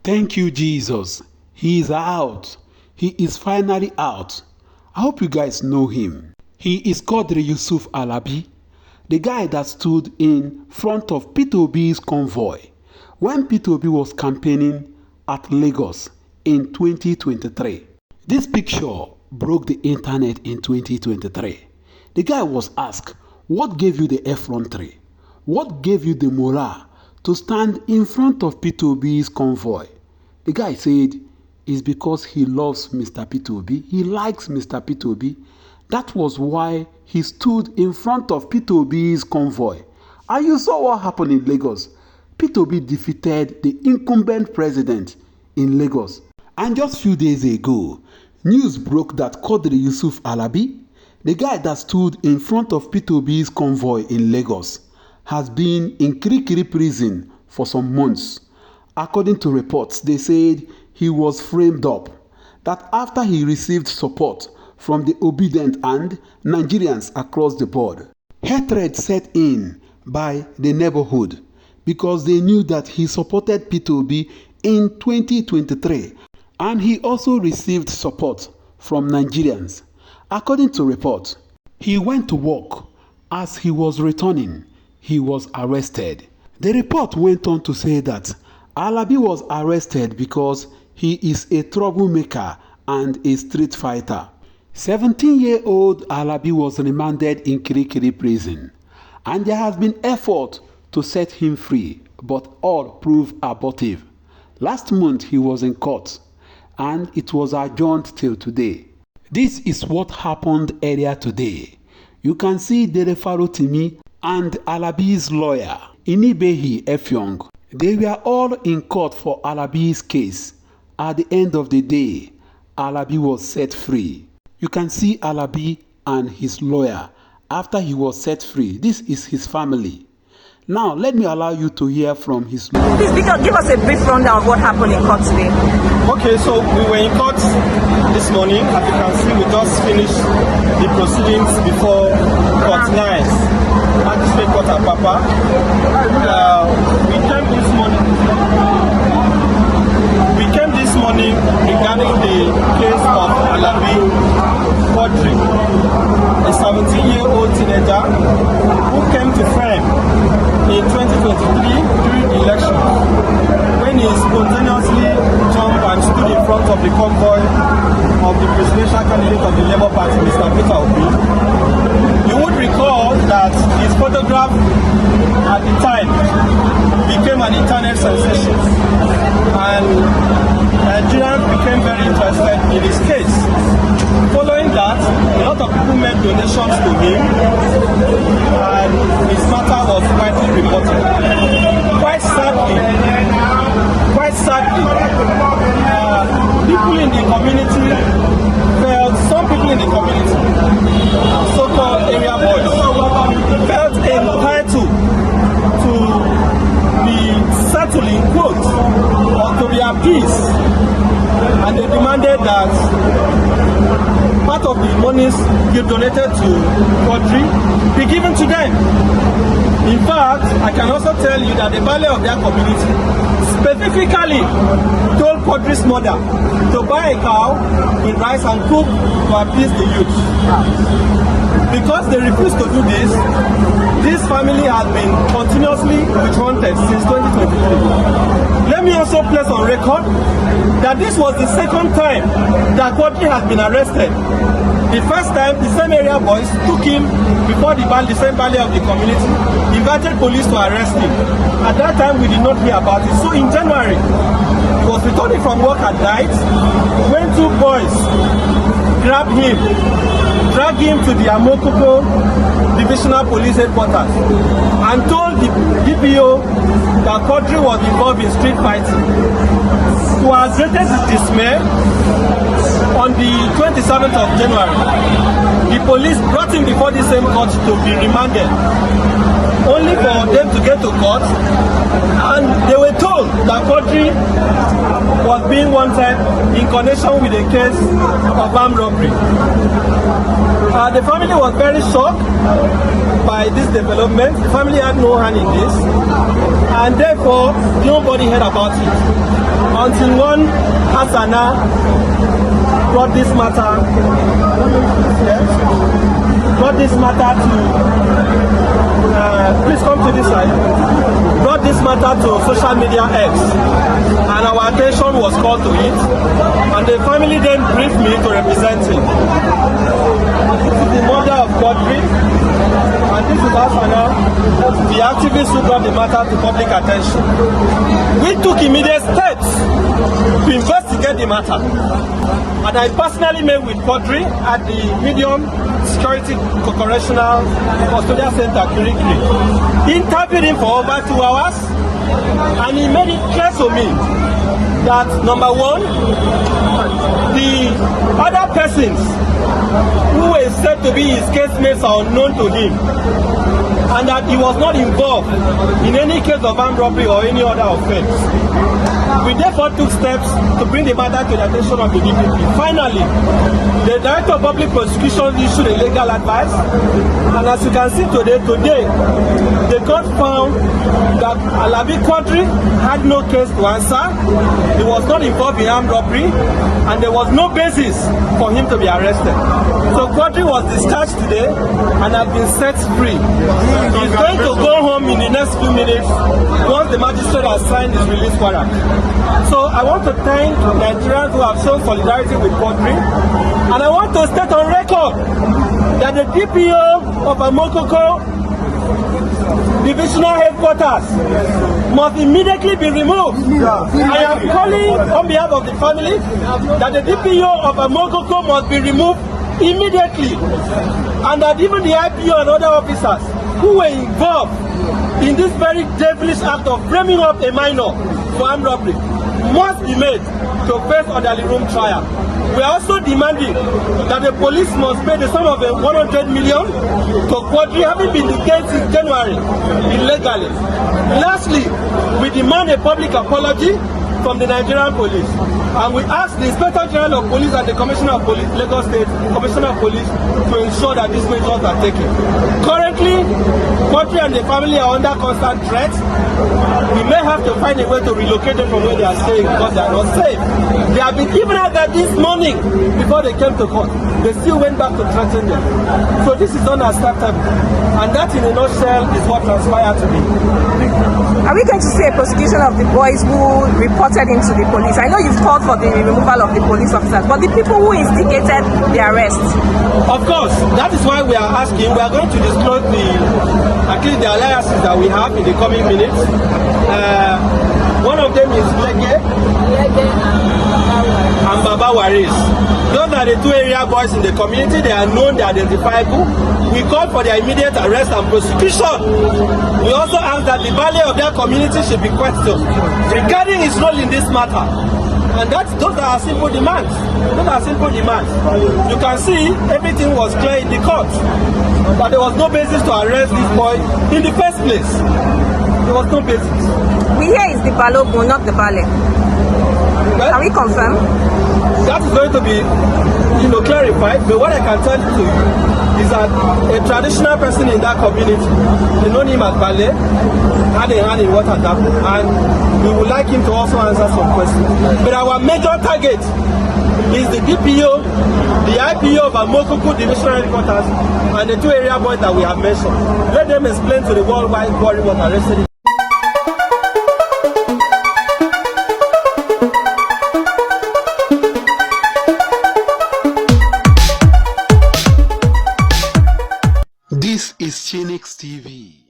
Thank you, Jesus. He is out. He is finally out. I hope you guys know him. He is Quadri Yusuf Alabi, the guy that stood in front of Peter Obi's convoy when Peter Obi was campaigning at Lagos in 2023. This picture broke the internet in 2023. The guy was asked, what gave you the effrontery? What gave you the morale to stand in front of Peter Obi's convoy? The guy said, it's because he loves Mr. Peter Obi. He likes Mr. Peter Obi. That was why he stood in front of Peter Obi's convoy. And you saw what happened in Lagos. Peter Obi defeated the incumbent president in Lagos. And just a few days ago, news broke that Quadri Yusuf Alabi, the guy that stood in front of Peter Obi's convoy in Lagos, has been in Kirikiri prison for some months. According to reports, they said he was framed up, that after he received support from the obedient and Nigerians across the board, hatred set in by the neighborhood because they knew that he supported Peter Obi in 2023 and he also received support from Nigerians. According to reports, he went to work. As he was returning, he was arrested. The report went on to say that Alabi was arrested because he is a troublemaker and a street fighter. 17-year-old Alabi was remanded in Kirikiri prison, and there has been effort to set him free, but all proved abortive. Last month he was in court, and it was adjourned till today. This is what happened earlier today. You can see Derefaro Timi and Alabi's lawyer, Inibehi Efyong. They were all in court for Alabi's case. At the end of the day, Alabi was set free. You can see Alabi and his lawyer after he was set free. This is his family. Now, let me allow you to hear from his lawyer. Please, give us a brief rundown of what happened in court today. Okay, so we were in court this morning. As you can see, we just finished the proceedings before court 9. Magistrate Court at Papa. We came this morning regarding the case of Alabi Quadri, a 17-year-old teenager who came to fame in 2023 during the election when he spontaneously jumped and stood in front of the convoy of the presidential candidate of the Labour Party, Mr. Peter Obi. You would recall that his photograph at the time became an internet sensation, and Nigerians became very interested in his case. Following that, a lot of people made donations to him, and his matter was widely reported. Quite sadly, people in the community felt, some people in the community, so-called area boys, felt entitled to be settled in quotes or to be appeased, and they demanded that part of the monies you donated to Quadri be given to them. In fact, I can also tell you that the value of their community specifically told Quadri's mother to buy a cow with rice and cook to appease the youth. Because they refused to do this family has been continuously withhunted since 2023. Let me also place on record that this was the second time that Quadri has been arrested. The first time, the same area boys took him before the same valley of the community, invited police to arrest him. At that time, we did not hear about it. So in January, he was returning from work at night when two boys grabbed him, dragged him to the Amukoko Divisional Police Headquarters and told the DPO that Quadri was involved in street fighting. To our greatest dismay, on the 27th of January, the police brought him before the same court to be remanded, only for them to get to court, and they were told that Quadri was being wanted in connection with a case of armed robbery. The family was very shocked by this development. The family had no hand in this, and therefore nobody heard about it until one Hassana brought this matter to please come to this side. Brought this matter to social media X, and our attention was called to it, and the family then briefed me to represent him. This is the mother of Quadri, and this is Asana, the activist who brought the matter to public attention. We took immediate steps to investigate the matter, and I personally met with Quadri at the Medium Security Correctional Centre, Kirikiri. He interviewed him for over 2 hours, and he made it clear to me that, number one, the other persons who were said to be his casemates are unknown to him, and that he was not involved in any case of armed robbery or any other offense. We therefore took steps to bring the matter to the attention of the DPP. Finally, the Director of Public Prosecution issued a legal advice, and as you can see today, the court found that Alabi Quadri had no case to answer, he was not involved in armed robbery, and there was no basis for him to be arrested. So Quadri was discharged today and has been set free. He's going to go home in the next few minutes once the magistrate has signed his release warrant. So I want to thank Nigerians who have shown solidarity with Quadri, and I want to state on record that the DPO of Amukoko Divisional Headquarters must immediately be removed. I am calling on behalf of the family that the DPO of Amukoko must be removed immediately, and that even the IPO and other officers who were involved in this very devilish act of framing up a minor for armed robbery must be made to face orderly room trial. We are also demanding that the police must pay the sum of 100 million to Quadri, having been detained since January illegally. Lastly, we demand a public apology from the Nigerian police, and we ask the Inspector General of Police and the Commissioner of Police, Lagos State Commissioner of Police, to ensure that these measures are taken. Currently, Quadri and the family are under constant threat. We may have to find a way to relocate them from where they are staying because they are not safe. They have been even out there this morning before they came to court. They still went back to threaten them. So this is unacceptable, and that in a nutshell is what transpired today. Are we going to see a prosecution of the boys who reported him to the police? I know you've called for the removal of the police officers, but the people who instigated the arrest? Of course, that is why we are asking. We are going to disclose at least the alliances that we have in the coming minutes. One of them is Lege and Baba Waris. Those are the two area boys in the community. They are known, they are identifiable. We call for their immediate arrest and prosecution. We also ask that the value of their community should be questioned regarding his role in this matter. And those are simple demands. Those are simple demands. You can see everything was clear in the court, but there was no basis to arrest this boy in the first place. There was no basis. We hear it's the Balogun, not the Bale. Well, can we confirm? That is going to be, clarified. But what I can tell you is that a traditional person in that community, they know him as Bale, had a hand in what had happened, and we would like him to also answer some questions. But our major target is the DPO, the IPO of Amukoko Divisional Headquarters, and the two area boys that we have mentioned. Let them explain to the world why Quadri was arrested. This is Chinix TV.